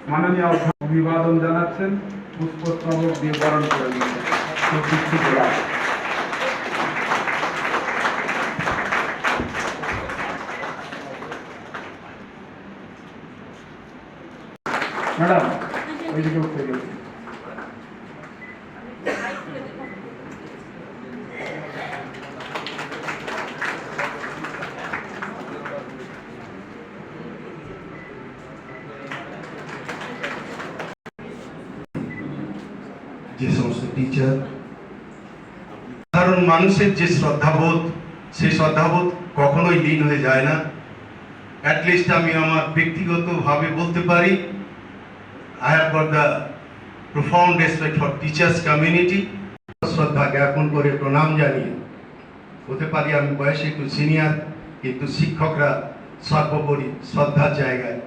মাননীয় অভিবাদন জানাচ্ছেন, পুষ্পস্তবক দিয়ে বরণ করে নিচ্ছেন। ম্যাডাম ওইদিকে উঠতে গেছে। যে সমস্ত টিচার, সাধারণ মানুষের যে শ্রদ্ধাবোধ, সেই শ্রদ্ধাবোধ কখনোই লীন হয়ে যায় না। অ্যাটলিস্ট আমি আমার ব্যক্তিগতভাবে বলতে পারি, I have got the profound respect for teachers community. শ্রদ্ধা জ্ঞাপন করে প্রণাম জানিয়ে, হতে পারি আমি বয়সে একটু সিনিয়র, কিন্তু শিক্ষকরা সর্বোপরি শ্রদ্ধার জায়গায়,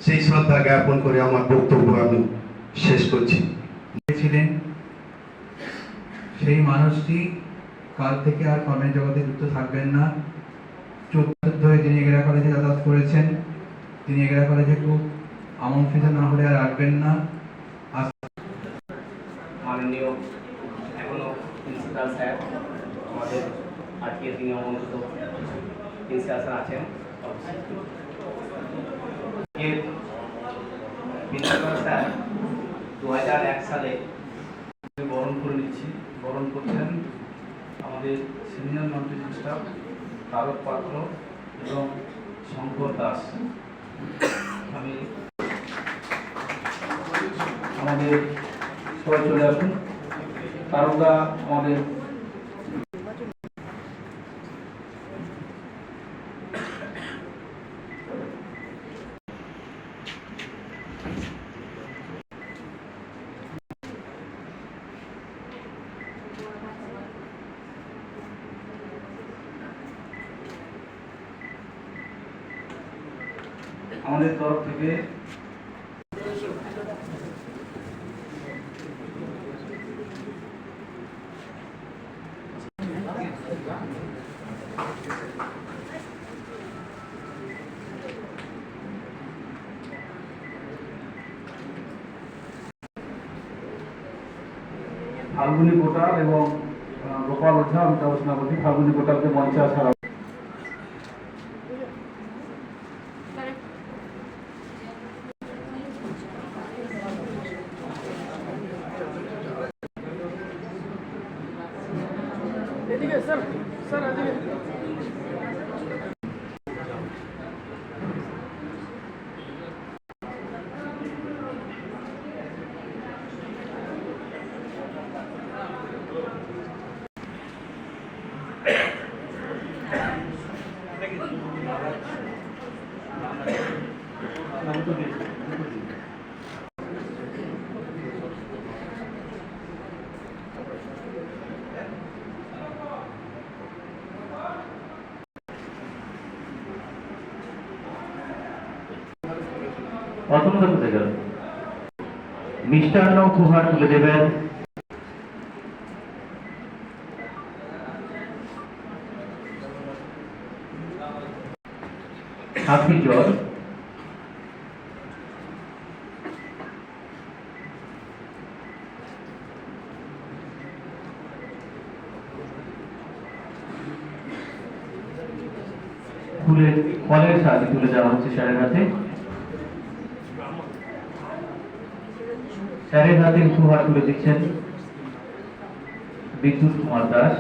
সেই শ্রদ্ধা জ্ঞাপন করে আমার বক্তব্য আমি শেষ করছি। ছিলেন সেই মানুষটি কাল থেকে আর কর্মের জগতে যুক্ত থাকবেন না। 14 ধরে তিনি এগরা কলেজে যাতায়াত করেছেন। তিনি এগরা কলেজে খুব আমন্ত্রিত না হলে আর আসবেন না। মাননীয় এখনো প্রিন্সিপাল স্যার আমাদের আজকে তিনি আমন্ত্রিত প্রিন্সিপাল স্যার আছেন। প্রিন্সিপাল স্যার 2001 সালে বরণ করে নিচ্ছি। বরণ করছেন আমাদের senior non teaching staff Tarak পাত্র এবং শঙ্কর দাস। আমি আমাদের সবাই চলে আসুন। তারকদা আমাদের তরফ থেকে ফাল্গুনী কোটাল এবং গোপাল ওঝা, আমি গবেষণা করছি। ফাল্গুনী কোটালকে মঞ্চে আসার প্রথমত হতে গেল মিষ্টান্ন উপহার তুলে দেবেন হাফিজর, ফলের সাথে তুলে দেওয়া হচ্ছে স্যারের হাতে। স্যারের হাতে উপহার তুলে দিচ্ছেন বিদ্যুৎ কুমার দাস।